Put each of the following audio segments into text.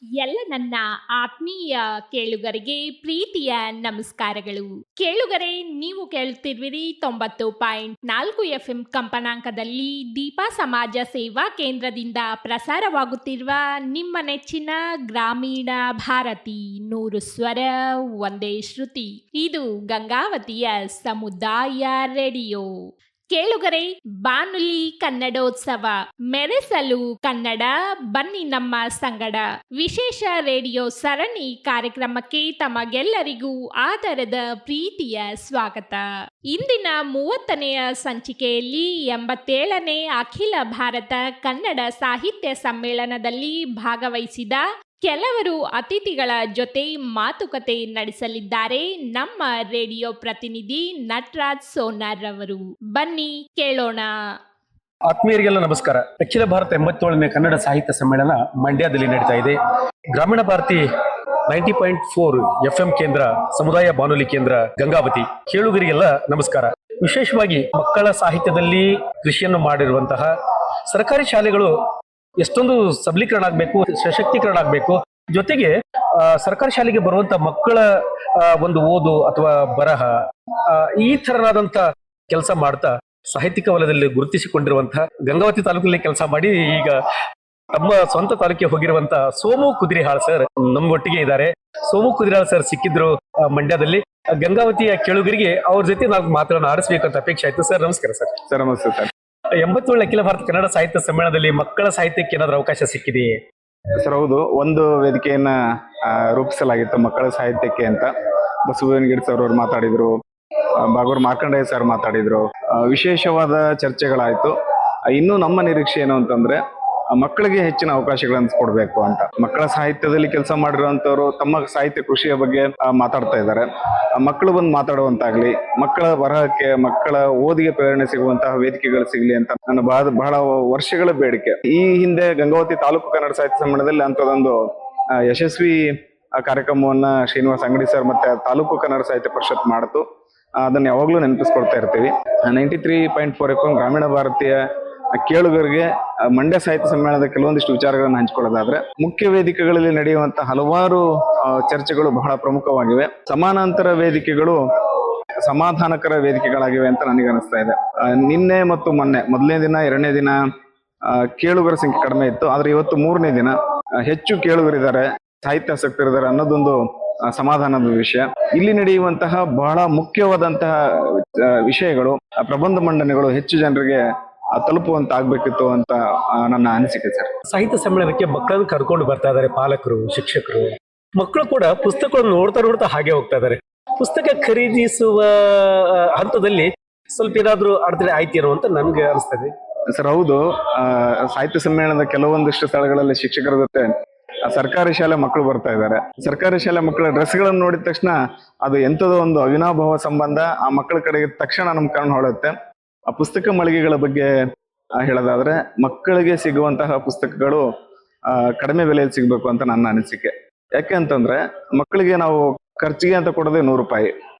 ಎಲ್ಲ ನನ್ನ ಆತ್ಮೀಯ ಕೇಳುಗರಿಗೆ ಪ್ರೀತಿಯ ನಮಸ್ಕಾರಗಳು. ಕೇಳುಗರೆ, ನೀವು ಕೇಳುತ್ತಿರುವಿರಿ 90.4 FM ಕಂಪನಾಂಕದಲ್ಲಿ ದೀಪಾ ಸಮಾಜ ಸೇವಾ ಕೇಂದ್ರದಿಂದ ಪ್ರಸಾರವಾಗುತ್ತಿರುವ ನಿಮ್ಮ ನೆಚ್ಚಿನ ಗ್ರಾಮೀಣ ಭಾರತಿ 100 ಸ್ವರ ಒಂದೇ ಶ್ರುತಿ. ಇದು ಗಂಗಾವತಿಯ ಸಮುದಾಯ ರೇಡಿಯೋ. ಕೇಳುಗರೆ, ಬಾನುಲಿ ಕನ್ನಡೋತ್ಸವ ಮೆರೆಸಲು ಕನ್ನಡ ಬನ್ನಿ ನಮ್ಮ ಸಂಗಡ ವಿಶೇಷ ರೇಡಿಯೋ ಸರಣಿ ಕಾರ್ಯಕ್ರಮಕ್ಕೆ ತಮಗೆಲ್ಲರಿಗೂ ಆದರದ ಪ್ರೀತಿಯ ಸ್ವಾಗತ. ಇಂದಿನ 30ನೆಯ ಸಂಚಿಕೆಯಲ್ಲಿ 87ನೇ ಅಖಿಲ ಭಾರತ ಕನ್ನಡ ಸಾಹಿತ್ಯ ಸಮ್ಮೇಳನದಲ್ಲಿ ಭಾಗವಹಿಸಿದ ಕೆಲವರು ಅತಿಥಿಗಳ ಜೊತೆ ಮಾತುಕತೆ ನಡೆಸಲಿದ್ದಾರೆ ನಮ್ಮ ರೇಡಿಯೋ ಪ್ರತಿನಿಧಿ ನಟರಾಜ್ ಸೋನಾರ್ ಅವರು. ಬನ್ನಿ ಕೇಳೋಣ. ಆತ್ಮೀಯರಿಗೆಲ್ಲ ನಮಸ್ಕಾರ. ಅಖಿಲ ಭಾರತ 87ನೇ ಕನ್ನಡ ಸಾಹಿತ್ಯ ಸಮ್ಮೇಳನ ಮಂಡ್ಯದಲ್ಲಿ ನಡೀತಾ ಇದೆ. ಗ್ರಾಮೀಣ ಭಾರತಿ 90.4 FM ಕೇಂದ್ರ ಸಮುದಾಯ ಬಾನುಲಿ ಕೇಂದ್ರ ಗಂಗಾವತಿ ಕೇಳುಗರಿಗೆಲ್ಲ ನಮಸ್ಕಾರ. ವಿಶೇಷವಾಗಿ ಮಕ್ಕಳ ಸಾಹಿತ್ಯದಲ್ಲಿ ಕೃಷಿಯನ್ನು ಮಾಡಿರುವಂತಹ ಸರ್ಕಾರಿ ಶಾಲೆಗಳು ಎಷ್ಟೊಂದು ಸಬಲೀಕರಣ ಆಗಬೇಕು, ಸಶಕ್ತೀಕರಣ ಆಗಬೇಕು. ಜೊತೆಗೆ ಸರ್ಕಾರಿ ಶಾಲೆಗೆ ಬರುವಂತ ಮಕ್ಕಳ ಒಂದು ಓದು ಅಥವಾ ಬರಹ ಈ ತರನಾದಂತ ಕೆಲಸ ಮಾಡ್ತಾ ಸಾಹಿತ್ಯಿಕ ವಲಯದಲ್ಲಿ ಗುರುತಿಸಿಕೊಂಡಿರುವಂತಹ ಗಂಗಾವತಿ ತಾಲೂಕಿನಲ್ಲಿ ಕೆಲಸ ಮಾಡಿ ಈಗ ತಮ್ಮ ಸ್ವಂತ ತಾಲೂಕಿಗೆ ಹೋಗಿರುವಂತ ಸೋಮು ಕುದಿರಿಹಾಳ್ ಸರ್ ನಮ್ಮೊಟ್ಟಿಗೆ ಇದ್ದಾರೆ. ಸೋಮು ಕುದಿರಿಹಾಳ್ ಸರ್ ಸಿಕ್ಕಿದ್ರು ಮಂಡ್ಯದಲ್ಲಿ. ಗಂಗಾವತಿಯ ಕೇಳುಗರಿಗೆ ಅವ್ರ ಜೊತೆ ನಾವು ಮಾತುಗಳನ್ನ ಆಡಿಸ್ಬೇಕಂತ ಅಪೇಕ್ಷೆ ಆಯ್ತು. ಸರ್ ನಮಸ್ಕಾರ. ಸರ್ ನಮಸ್ತೆ ಸರ್. 87 ಅಖಿಲ ಭಾರತ ಕನ್ನಡ ಸಾಹಿತ್ಯ ಸಮ್ಮೇಳನದಲ್ಲಿ ಮಕ್ಕಳ ಸಾಹಿತ್ಯಕ್ಕೆ ಏನಾದ್ರೂ ಅವಕಾಶ ಸಿಕ್ಕಿದೆಯೇ? ಸರ್ ಹೌದು, ಒಂದು ವೇದಿಕೆಯನ್ನ ರೂಪಿಸಲಾಗಿತ್ತು ಮಕ್ಕಳ ಸಾಹಿತ್ಯಕ್ಕೆ ಅಂತ. ಬಸವನ ಗಿಡ್ ಸರ್ ಅವರು ಮಾತಾಡಿದ್ರು, ಬಾಗೂರ್ ಮಾರ್ಕಂಡೇಯ ಸರ್ ಮಾತಾಡಿದ್ರು. ವಿಶೇಷವಾದ ಚರ್ಚೆಗಳಾಯ್ತು. ಇನ್ನು ನಮ್ಮ ನಿರೀಕ್ಷೆ ಏನು ಅಂತಂದ್ರೆ ಮಕ್ಕಳಿಗೆ ಹೆಚ್ಚಿನ ಅವಕಾಶಗಳನ್ನು ಕೊಡಬೇಕು ಅಂತ. ಮಕ್ಕಳ ಸಾಹಿತ್ಯದಲ್ಲಿ ಕೆಲಸ ಮಾಡಿರುವಂತವ್ರು ತಮ್ಮ ಸಾಹಿತ್ಯ ಕೃಷಿಯ ಬಗ್ಗೆ ಮಾತಾಡ್ತಾ ಇದ್ದಾರೆ. ಮಕ್ಕಳು ಬಂದು ಮಾತಾಡುವಂತಾಗ್ಲಿ, ಮಕ್ಕಳ ಬರಹಕ್ಕೆ, ಮಕ್ಕಳ ಓದಿಗೆ ಪ್ರೇರಣೆ ಸಿಗುವಂತಹ ವೇದಿಕೆಗಳು ಸಿಗ್ಲಿ ಅಂತ ನನ್ನ ಬಹಳ ವರ್ಷಗಳ ಬೇಡಿಕೆ. ಈ ಹಿಂದೆ ಗಂಗಾವತಿ ತಾಲೂಕು ಕನ್ನಡ ಸಾಹಿತ್ಯ ಸಮ್ಮೇಳನದಲ್ಲಿ ಅಂತದೊಂದು ಯಶಸ್ವಿ ಕಾರ್ಯಕ್ರಮವನ್ನ ಶ್ರೀನಿವಾಸ್ ಅಂಗಡಿ ಸರ್ ಮತ್ತೆ ತಾಲೂಕು ಕನ್ನಡ ಸಾಹಿತ್ಯ ಪರಿಷತ್ ಮಾಡಿತು. ಅದನ್ನ ಯಾವಾಗ್ಲೂ ನೆನಪಿಸ್ಕೊಳ್ತಾ ಇರ್ತೀವಿ. 93.4 FM ಗ್ರಾಮೀಣ ಭಾರತೀಯ ಕೇಳುಗರಿಗೆ ಮಂಡ್ಯ ಸಾಹಿತ್ಯ ಸಮ್ಮೇಳನದ ಕೆಲವೊಂದಿಷ್ಟು ವಿಚಾರಗಳನ್ನು ಹಂಚಿಕೊಳ್ಳೋದಾದ್ರೆ, ಮುಖ್ಯ ವೇದಿಕೆಗಳಲ್ಲಿ ನಡೆಯುವಂತಹ ಹಲವಾರು ಚರ್ಚೆಗಳು ಬಹಳ ಪ್ರಮುಖವಾಗಿವೆ. ಸಮಾನಾಂತರ ವೇದಿಕೆಗಳು ಸಮಾಧಾನಕರ ವೇದಿಕೆಗಳಾಗಿವೆ ಅಂತ ನನಗೆ ಅನಿಸ್ತಾ ಇದೆ. ನಿನ್ನೆ ಮತ್ತು ಮೊದಲನೇ ದಿನ, ಎರಡನೇ ದಿನ ಕೇಳುಗರ ಸಂಖ್ಯೆ ಕಡಿಮೆ ಇತ್ತು. ಆದ್ರೆ ಇವತ್ತು 3ನೇ ದಿನ ಹೆಚ್ಚು ಕೇಳುಗರಿದ್ದಾರೆ, ಸಾಹಿತ್ಯಾಸಕ್ತರಿದ್ದಾರೆ ಅನ್ನೋದೊಂದು ಸಮಾಧಾನದ ವಿಷಯ. ಇಲ್ಲಿ ನಡೆಯುವಂತಹ ಬಹಳ ಮುಖ್ಯವಾದಂತಹ ವಿಷಯಗಳು, ಪ್ರಬಂಧ ಮಂಡನೆಗಳು ಹೆಚ್ಚು ಜನರಿಗೆ ತಲುಪುವಂತ ಆಗ್ಬೇಕಿತ್ತು ಅಂತ ನನ್ನ ಅನಿಸಿಕೆ ಸರ್. ಸಾಹಿತ್ಯ ಸಮ್ಮೇಳನಕ್ಕೆ ಮಕ್ಕಳನ್ನು ಕರ್ಕೊಂಡು ಬರ್ತಾ ಇದ್ದಾರೆ ಪಾಲಕರು, ಶಿಕ್ಷಕರು. ಮಕ್ಕಳು ಕೂಡ ಪುಸ್ತಕಗಳನ್ನು ನೋಡ್ತಾ ಹಾಗೆ ಹೋಗ್ತಾ ಇದ್ದಾರೆ. ಪುಸ್ತಕ ಖರೀದಿಸುವ ಹಂತದಲ್ಲಿ ಸ್ವಲ್ಪ ಏನಾದ್ರೂ ಅಡೆತಡೆ ಆಯ್ತಿರೋ ಅಂತ ನನ್ಗೆ ಅನಿಸ್ತದೆ ಸರ್. ಹೌದು, ಸಾಹಿತ್ಯ ಸಮ್ಮೇಳನದ ಕೆಲವೊಂದಿಷ್ಟು ಸ್ಥಳಗಳಲ್ಲಿ ಶಿಕ್ಷಕರ ಜೊತೆ ಸರ್ಕಾರಿ ಶಾಲೆ ಮಕ್ಕಳು ಬರ್ತಾ ಇದ್ದಾರೆ. ಸರ್ಕಾರಿ ಶಾಲೆ ಮಕ್ಕಳ ಡ್ರೆಸ್ಗಳನ್ನು ನೋಡಿದ ತಕ್ಷಣ ಅದು ಎಂಥದೋ ಒಂದು ಅವಿನಾಭಾವ ಸಂಬಂಧ ಆ ಮಕ್ಕಳ ಕಡೆಗೆ ತಕ್ಷಣ ನಮ್ ಕಣ್ಣು ಹೊಳೆಯುತ್ತೆ. ಆ ಪುಸ್ತಕ ಮಳಿಗೆಗಳ ಬಗ್ಗೆ ಹೇಳೋದಾದ್ರೆ, ಮಕ್ಕಳಿಗೆ ಸಿಗುವಂತಹ ಪುಸ್ತಕಗಳು ಕಡಿಮೆ ಬೆಲೆಯಲ್ಲಿ ಸಿಗ್ಬೇಕು ಅಂತ ನನ್ನ ಅನಿಸಿಕೆ. ಯಾಕೆ ಅಂತಂದ್ರೆ, ಮಕ್ಕಳಿಗೆ ನಾವು ಖರ್ಚಿಗೆ ಅಂತ ಕೊಡೋದೇ 100 ರೂಪಾಯಿ.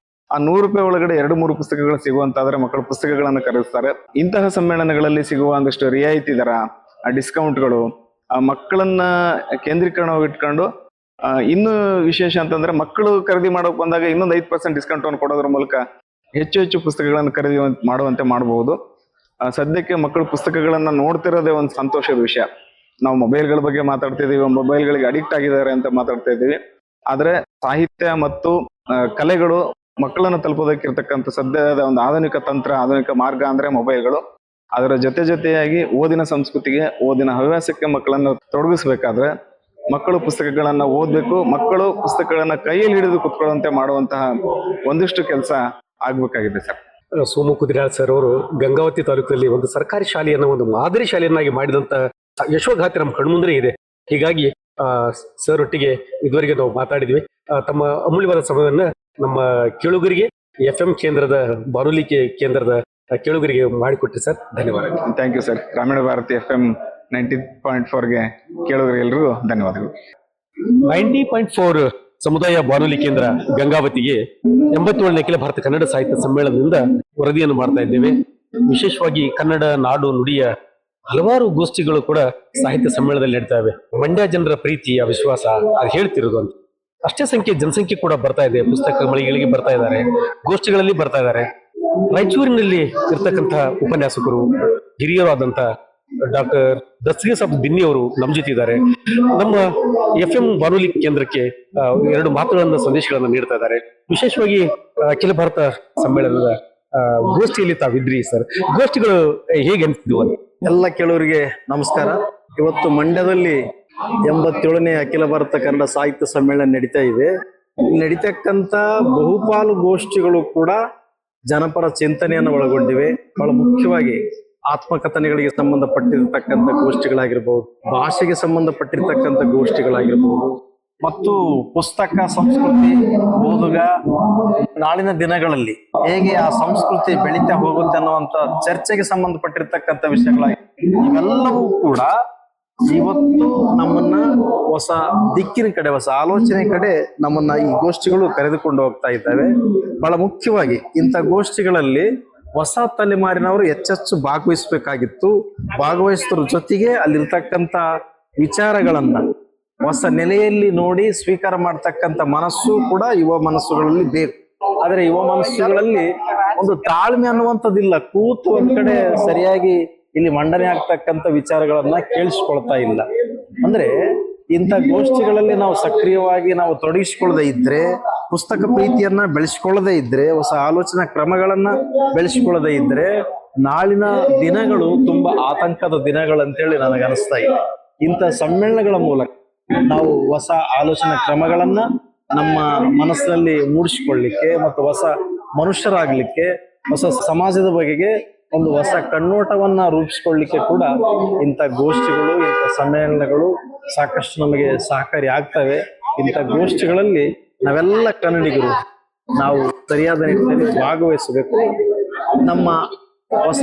ಆ 100 ರೂಪಾಯಿ ಒಳಗಡೆ 2-3 ಪುಸ್ತಕಗಳು ಸಿಗುವಂತಾದ್ರೆ ಮಕ್ಕಳು ಪುಸ್ತಕಗಳನ್ನು ಖರೀದಿಸ್ತಾರೆ. ಇಂತಹ ಸಮ್ಮೇಳನಗಳಲ್ಲಿ ಸಿಗುವ ಒಂದಷ್ಟು ರಿಯಾಯಿತಿ ದರ, ಡಿಸ್ಕೌಂಟ್ಗಳು ಮಕ್ಕಳನ್ನ ಕೇಂದ್ರೀಕರಣವಾಗಿಟ್ಕೊಂಡು, ಇನ್ನು ವಿಶೇಷ ಅಂತಂದ್ರೆ ಮಕ್ಕಳು ಖರೀದಿ ಮಾಡೋಕೆ ಬಂದಾಗ ಇನ್ನೊಂದು 5% ಡಿಸ್ಕೌಂಟ್ ಅನ್ನು ಕೊಡೋದ್ರ ಮೂಲಕ ಹೆಚ್ಚು ಪುಸ್ತಕಗಳನ್ನು ಖರೀದಿ ಮಾಡುವಂತೆ ಮಾಡಬಹುದು. ಸದ್ಯಕ್ಕೆ ಮಕ್ಕಳು ಪುಸ್ತಕಗಳನ್ನ ನೋಡ್ತಿರೋದೇ ಒಂದು ಸಂತೋಷದ ವಿಷಯ. ನಾವು ಮೊಬೈಲ್ಗಳ ಬಗ್ಗೆ ಮಾತಾಡ್ತಿದೀವಿ, ಮೊಬೈಲ್ಗಳಿಗೆ ಅಡಿಕ್ಟ್ ಆಗಿದ್ದಾರೆ ಅಂತ ಮಾತಾಡ್ತಾ ಇದ್ದೀವಿ. ಆದ್ರೆ ಸಾಹಿತ್ಯ ಮತ್ತು ಕಲೆಗಳು ಮಕ್ಕಳನ್ನು ತಲುಪೋದಕ್ಕಿರ್ತಕ್ಕಂಥ ಸದ್ಯದ ಒಂದು ಆಧುನಿಕ ತಂತ್ರ, ಆಧುನಿಕ ಮಾರ್ಗ ಅಂದ್ರೆ ಮೊಬೈಲ್ಗಳು. ಅದರ ಜೊತೆಯಾಗಿ ಓದಿನ ಸಂಸ್ಕೃತಿಗೆ, ಓದಿನ ಹವ್ಯಾಸಕ್ಕೆ ಮಕ್ಕಳನ್ನು ತೊಡಗಿಸ್ಬೇಕಾದ್ರೆ ಮಕ್ಕಳು ಪುಸ್ತಕಗಳನ್ನ ಓದ್ಬೇಕು. ಮಕ್ಕಳು ಪುಸ್ತಕಗಳನ್ನ ಕೈಯಲ್ಲಿ ಹಿಡಿದು ಕುತ್ಕೊಳ್ಳುವಂತೆ ಮಾಡುವಂತಹ ಒಂದಿಷ್ಟು ಕೆಲಸ ಆಗ್ಬೇಕಾಗಿದೆ ಸರ್. ಸೋಮು ಕುದಿರಾಳ್ ಸರ್ ಅವರು ಗಂಗಾವತಿ ತಾಲೂಕಿನಲ್ಲಿ ಒಂದು ಸರ್ಕಾರಿ ಶಾಲೆಯನ್ನ ಒಂದು ಮಾದರಿ ಶಾಲೆಯನ್ನಾಗಿ ಮಾಡಿದಂತ ಯಶೋಗಾಥೆ ನಮ್ಮ ಕಣ್ಮುಂದೆ ಇದೆ. ಹೀಗಾಗಿ ಸರ್ ಒಟ್ಟಿಗೆ ಇದುವರೆಗೆ ನಾವು ಮಾತಾಡಿದ್ವಿ. ತಮ್ಮ ಅಮೂಲ್ಯವಾದ ಸಮಯವನ್ನ ನಮ್ಮ ಕೇಳುಗರಿಗೆ, FM ಕೇಂದ್ರದ ಬಾನುಲಿ ಕೇಂದ್ರದ ಕೇಳುಗರಿಗೆ ಮಾಡಿಕೊಟ್ರಿ ಸರ್. ಧನ್ಯವಾದಗಳು. Thank you sir. Gramina Bharati FM 90.4ಗೆ ಕೇಳುಗರಿಗೆಲ್ಲರಿಗೂ ಧನ್ಯವಾದಗಳು. 90.4 ಸಮುದಾಯ ಬಾನುಲಿ ಕೇಂದ್ರ ಗಂಗಾವತಿಗೆ 87ನೇ ಅಖಿಲ ಭಾರತ ಕನ್ನಡ ಸಾಹಿತ್ಯ ಸಮ್ಮೇಳನದಿಂದ ವರದಿಯನ್ನು ಮಾಡ್ತಾ ಇದ್ದೇವೆ. ವಿಶೇಷವಾಗಿ ಕನ್ನಡ ನಾಡು ನುಡಿಯ ಹಲವಾರು ಗೋಷ್ಠಿಗಳು ಕೂಡ ಸಾಹಿತ್ಯ ಸಮ್ಮೇಳನದಲ್ಲಿ ನಡೀತಾವೆ. ಮಂಡ್ಯ ಜನರ ಪ್ರೀತಿಯ ವಿಶ್ವಾಸ ಅದು ಹೇಳ್ತಿರೋದು ಅಂತ. ಅಷ್ಟೇ ಜನಸಂಖ್ಯೆ ಕೂಡ ಬರ್ತಾ ಇದೆ. ಪುಸ್ತಕ ಮಳಿಗೆಗಳಿಗೆ ಬರ್ತಾ ಇದ್ದಾರೆ, ಗೋಷ್ಠಿಗಳಲ್ಲಿ ಬರ್ತಾ ಇದ್ದಾರೆ. ರಾಯಚೂರಿನಲ್ಲಿ ಇರ್ತಕ್ಕಂಥ ಉಪನ್ಯಾಸಕರು ಹಿರಿಯರಾದಂತ ಡಾಕ್ಟರ್ ದಸ್ತಗೀರ್ ಸಾಬ್ ದಿನ್ನಿ ಅವರು ನಮ್ಮ ಜೊತೆ ಇದ್ದಾರೆ. ನಮ್ಮ FM ಬಾನುಲಿ ಕೇಂದ್ರಕ್ಕೆ 2 ಮಾತುಗಳನ್ನ ಸಂದೇಶಗಳನ್ನ ನೀಡ್ತಾ ಇದ್ದಾರೆ. ವಿಶೇಷವಾಗಿ ಅಖಿಲ ಭಾರತ ಸಮ್ಮೇಳನದ ಗೋಷ್ಠಿಯಲ್ಲಿ ತಾವಿದ್ರಿ ಸರ್. ಗೋಷ್ಠಿಗಳು ಹೇಗೆ ಅನಿಸ್ತಿದ್ವು ಅಂತ? ಎಲ್ಲ ಕೇಳೋರಿಗೆ ನಮಸ್ಕಾರ. ಇವತ್ತು ಮಂಡ್ಯದಲ್ಲಿ 87ನೇ ಅಖಿಲ ಭಾರತ ಕನ್ನಡ ಸಾಹಿತ್ಯ ಸಮ್ಮೇಳನ ನಡೀತಾ ಇದೆ. ನಡೀತಕ್ಕಂತ ಬಹುಪಾಲು ಗೋಷ್ಠಿಗಳು ಕೂಡ ಜನಪರ ಚಿಂತನೆಯನ್ನು ಒಳಗೊಂಡಿವೆ. ಬಹಳ ಮುಖ್ಯವಾಗಿ ಆತ್ಮಕಥನಗಳಿಗೆ ಸಂಬಂಧಪಟ್ಟಿರ್ತಕ್ಕಂಥ ಗೋಷ್ಠಿಗಳಾಗಿರ್ಬಹುದು, ಭಾಷೆಗೆ ಸಂಬಂಧಪಟ್ಟಿರ್ತಕ್ಕಂಥ ಗೋಷ್ಠಿಗಳಾಗಿರ್ಬಹುದು, ಮತ್ತು ಪುಸ್ತಕ, ಸಂಸ್ಕೃತಿ, ಓದುಗ ನಾಳಿನ ದಿನಗಳಲ್ಲಿ ಹೇಗೆ ಆ ಸಂಸ್ಕೃತಿ ಬೆಳೀತಾ ಹೋಗುತ್ತೆ ಅನ್ನುವಂತ ಚರ್ಚೆಗೆ ಸಂಬಂಧಪಟ್ಟಿರ್ತಕ್ಕಂಥ ವಿಷಯಗಳಾಗಿ ಇವೆಲ್ಲವೂ ಕೂಡ ಇವತ್ತು ನಮ್ಮನ್ನ ಹೊಸ ದಿಕ್ಕಿನ ಕಡೆ, ಹೊಸ ಆಲೋಚನೆ ಕಡೆ ನಮ್ಮನ್ನ ಈ ಗೋಷ್ಠಿಗಳು ಕರೆದುಕೊಂಡು ಹೋಗ್ತಾ ಇದ್ದಾವೆ. ಬಹಳ ಮುಖ್ಯವಾಗಿ ಇಂಥ ಗೋಷ್ಠಿಗಳಲ್ಲಿ ಹೊಸ ತಲೆಮಾರಿನವರು ಹೆಚ್ಚೆಚ್ಚು ಭಾಗವಹಿಸಬೇಕಾಗಿತ್ತು. ಭಾಗವಹಿಸೋದ್ರ ಜೊತೆಗೆ ಅಲ್ಲಿರ್ತಕ್ಕಂಥ ವಿಚಾರಗಳನ್ನ ಹೊಸ ನೆಲೆಯಲ್ಲಿ ನೋಡಿ ಸ್ವೀಕಾರ ಮಾಡ್ತಕ್ಕಂಥ ಮನಸ್ಸು ಕೂಡ ಯುವ ಮನಸ್ಸುಗಳಲ್ಲಿ ಬೇಕು. ಆದ್ರೆ ಯುವ ಮನಸ್ಸುಗಳಲ್ಲಿ ಒಂದು ತಾಳ್ಮೆ ಅನ್ನುವಂಥದ್ದಿಲ್ಲ. ಕೂತು ಒಂದ್ ಕಡೆ ಸರಿಯಾಗಿ ಇಲ್ಲಿ ಮಂಡನೆ ಆಗ್ತಕ್ಕಂಥ ವಿಚಾರಗಳನ್ನ ಕೇಳಿಸ್ಕೊಳ್ತಾ ಇಲ್ಲ. ಅಂದ್ರೆ ಇಂಥ ಗೋಷ್ಠಿಗಳಲ್ಲಿ ನಾವು ಸಕ್ರಿಯವಾಗಿ ನಾವು ತೊಡಗಿಸಿಕೊಳ್ಳದೆ ಇದ್ರೆ, ಪುಸ್ತಕ ಪ್ರೀತಿಯನ್ನ ಬೆಳೆಸ್ಕೊಳ್ಳದೆ ಇದ್ರೆ, ಹೊಸ ಆಲೋಚನಾ ಕ್ರಮಗಳನ್ನ ಬೆಳೆಸ್ಕೊಳ್ಳದೆ ಇದ್ರೆ ನಾಳಿನ ದಿನಗಳು ತುಂಬಾ ಆತಂಕದ ದಿನಗಳಂತೇಳಿ ನನಗೆ ಅನಿಸ್ತಾ ಇದೆ. ಇಂಥ ಸಮ್ಮೇಳನಗಳ ಮೂಲಕ ನಾವು ಹೊಸ ಆಲೋಚನಾ ಕ್ರಮಗಳನ್ನ ನಮ್ಮ ಮನಸ್ಸಿನಲ್ಲಿ ಮೂಡಿಸಿಕೊಳ್ಳಿಕ್ಕೆ ಮತ್ತು ಹೊಸ ಮನುಷ್ಯರಾಗ್ಲಿಕ್ಕೆ, ಹೊಸ ಸಮಾಜದ ಬಗೆಗೆ ಒಂದು ಹೊಸ ಕಣ್ಣೋಟವನ್ನ ರೂಪಿಸಿಕೊಳ್ಳಿಕ್ಕೆ ಕೂಡ ಇಂಥ ಗೋಷ್ಠಿಗಳು, ಇಂಥ ಸಮ್ಮೇಳನಗಳು ಸಾಕಷ್ಟು ನಮಗೆ ಸಹಕಾರಿ ಆಗ್ತವೆ. ಇಂಥ ಗೋಷ್ಠಿಗಳಲ್ಲಿ ನಾವೆಲ್ಲ ಕನ್ನಡಿಗರು ನಾವು ಸರಿಯಾದ ನಿಟ್ಟಿನಲ್ಲಿ ಭಾಗವಹಿಸಬೇಕು. ನಮ್ಮ ಹೊಸ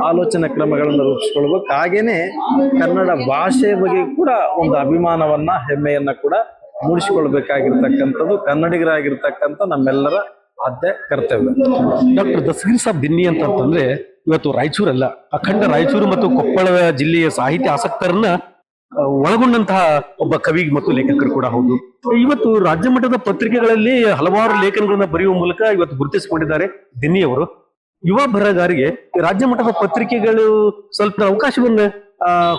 ಆಲೋಚನಾ ಕ್ರಮಗಳನ್ನು ರೂಪಿಸ್ಕೊಳ್ಬೇಕು. ಹಾಗೇನೆ ಕನ್ನಡ ಭಾಷೆಯ ಬಗ್ಗೆ ಕೂಡ ಒಂದು ಅಭಿಮಾನವನ್ನ, ಹೆಮ್ಮೆಯನ್ನ ಕೂಡ ಮೂಡಿಸಿಕೊಳ್ಬೇಕಾಗಿರ್ತಕ್ಕಂಥದ್ದು ಕನ್ನಡಿಗರಾಗಿರ್ತಕ್ಕಂಥ ನಮ್ಮೆಲ್ಲರ ಆದ್ಯ ಕರ್ತವ್ಯ. ಡಾಕ್ಟರ್ ದಸ್ತಗೀರ್ ಸಾಬ್ ದಿನ್ನಿ ಅಂತಂದ್ರೆ ಇವತ್ತು ರಾಯಚೂರಲ್ಲ, ಅಖಂಡ ರಾಯಚೂರು ಮತ್ತು ಕೊಪ್ಪಳ ಜಿಲ್ಲೆಯ ಸಾಹಿತ್ಯ ಆಸಕ್ತರನ್ನ ಒಳಗೊಂಡಂತಹ ಒಬ್ಬ ಕವಿ ಮತ್ತು ಲೇಖಕರು ಕೂಡ ಹೌದು. ಇವತ್ತು ರಾಜ್ಯ ಮಟ್ಟದ ಪತ್ರಿಕೆಗಳಲ್ಲಿ ಹಲವಾರು ಲೇಖನಗಳನ್ನ ಬರೆಯುವ ಮೂಲಕ ಇವತ್ತು ಗುರುತಿಸಿಕೊಂಡಿದ್ದಾರೆ ದಿನ್ನಿ ಅವರು. ಯುವ ಬರಹಗಾರಿಗೆ ರಾಜ್ಯ ಮಟ್ಟದ ಪತ್ರಿಕೆಗಳು ಸ್ವಲ್ಪ ಅವಕಾಶವನ್ನ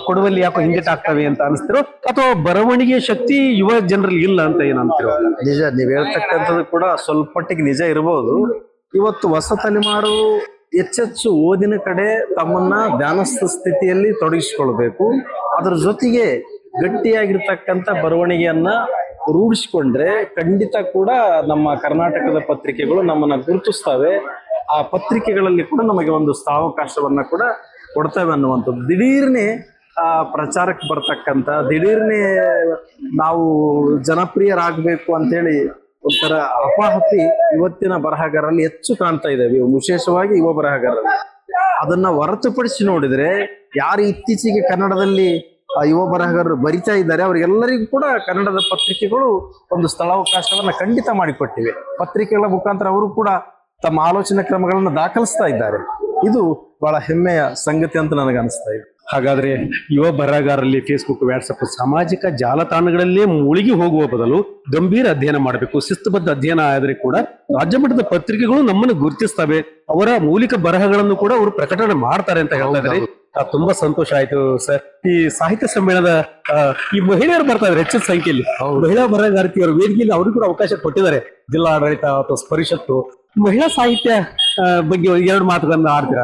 ಕೊಡುವಲ್ಲಿ ಯಾಕೋ ಹಿಂದೆಟಾಗ್ತವೆ ಅಂತ ಅನಿಸ್ತಿರೋ, ಅಥವಾ ಬರವಣಿಗೆ ಶಕ್ತಿ ಯುವ ಜನರಲ್ಲಿ ಇಲ್ಲ ಅಂತ ಏನಂತಿರೋ? ನಿಜ, ನೀವ್ ಹೇಳ್ತಕ್ಕಂಥದ್ದು ಕೂಡ ಸ್ವಲ್ಪ ಮಟ್ಟಿಗೆ ನಿಜ ಇರಬಹುದು. ಇವತ್ತು ಹೊಸ ತಲೆಮಾರು ಹೆಚ್ಚೆಚ್ಚು ಓದಿನ ಕಡೆ ತಮ್ಮನ್ನ ಧ್ಯಾನಸ್ಥ ಸ್ಥಿತಿಯಲ್ಲಿ ತೊಡಗಿಸಿಕೊಳ್ಬೇಕು. ಅದರ ಜೊತೆಗೆ ಗಟ್ಟಿಯಾಗಿರ್ತಕ್ಕಂಥ ಬರವಣಿಗೆಯನ್ನ ರೂಢಿಸಿಕೊಂಡ್ರೆ ಖಂಡಿತ ಕೂಡ ನಮ್ಮ ಕರ್ನಾಟಕದ ಪತ್ರಿಕೆಗಳು ನಮ್ಮನ್ನ ಗುರುತಿಸ್ತವೆ. ಆ ಪತ್ರಿಕೆಗಳಲ್ಲಿ ಕೂಡ ನಮಗೆ ಒಂದು ಸ್ಥಾವಕಾಶವನ್ನ ಕೂಡ ಕೊಡ್ತೇವೆ ಅನ್ನುವಂಥದ್ದು. ದಿಢೀರ್ನೆ ಪ್ರಚಾರಕ್ಕೆ ಬರ್ತಕ್ಕಂಥ, ದಿಢೀರ್ನೆ ನಾವು ಜನಪ್ರಿಯರಾಗಬೇಕು ಅಂತೇಳಿ ಒಂಥರ ಅಪಹತಿ ಇವತ್ತಿನ ಬರಹಗಾರರಲ್ಲಿ ಹೆಚ್ಚು ಕಾಣ್ತಾ ಇದ್ದೇವೆ, ವಿಶೇಷವಾಗಿ ಯುವ ಬರಹಗಾರರಲ್ಲಿ. ಅದನ್ನ ಹೊರತುಪಡಿಸಿ ನೋಡಿದ್ರೆ ಯಾರು ಇತ್ತೀಚೆಗೆ ಕನ್ನಡದಲ್ಲಿ ಯುವ ಬರಹಗಾರರು ಬರಿತಾ ಇದ್ದಾರೆ ಅವರಿಗೆಲ್ಲರಿಗೂ ಕೂಡ ಕನ್ನಡದ ಪತ್ರಿಕೆಗಳು ಒಂದು ಸ್ಥಳಾವಕಾಶವನ್ನ ಖಂಡಿತ ಮಾಡಿಕೊಟ್ಟಿವೆ. ಪತ್ರಿಕೆಗಳ ಮುಖಾಂತರ ಅವರು ಕೂಡ ತಮ್ಮ ಆಲೋಚನಾ ಕ್ರಮಗಳನ್ನು ದಾಖಲಿಸ್ತಾ ಇದ್ದಾರೆ. ಇದು ಬಹಳ ಹೆಮ್ಮೆಯ ಸಂಗತಿ ಅಂತ ನನಗೆ ಅನಿಸ್ತಾ ಇದೆ. ಹಾಗಾದ್ರೆ ಯುವ ಬರಹಗಾರರಲ್ಲಿ ಫೇಸ್ಬುಕ್, ವಾಟ್ಸಪ್, ಸಾಮಾಜಿಕ ಜಾಲತಾಣಗಳಲ್ಲೇ ಮುಳುಗಿ ಹೋಗುವ ಬದಲು ಗಂಭೀರ ಅಧ್ಯಯನ ಮಾಡಬೇಕು. ಶಿಸ್ತುಬದ್ಧ ಅಧ್ಯಯನ ಆದ್ರೆ ಕೂಡ ರಾಜ್ಯ ಮಟ್ಟದ ಪತ್ರಿಕೆಗಳು ನಮ್ಮನ್ನು ಗುರುತಿಸ್ತವೆ, ಅವರ ಮೌಲಿಕ ಬರಹಗಳನ್ನು ಕೂಡ ಅವರು ಪ್ರಕಟಣೆ ಮಾಡ್ತಾರೆ ಅಂತ ಹೇಳ್ತಾ ಇದ್ದಾರೆ. ತುಂಬಾ ಸಂತೋಷ ಆಯ್ತು ಸರ್. ಈ ಸಾಹಿತ್ಯ ಸಮ್ಮೇಳನದ ಈ ಮಹಿಳೆಯರು ಬರ್ತಾ ಇದ್ದಾರೆ ಹೆಚ್ಚಿನ ಸಂಖ್ಯೆಯಲ್ಲಿ. ಮಹಿಳಾ ಬರಹಗಾರ್ತಿಯವರು ವೇದಿಕೆಯಲ್ಲಿ ಅವ್ರಿಗೂ ಕೂಡ ಅವಕಾಶ ಕೊಟ್ಟಿದ್ದಾರೆ. ಜಿಲ್ಲಾ ಆಡಳಿತ ಅಥವಾ ಪರಿಷತ್ತು ಮಹಿಳಾ ಸಾಹಿತ್ಯ ಬಗ್ಗೆ 2 ಮಾತುಗಳನ್ನ ಆಡ್ತೀರಾ?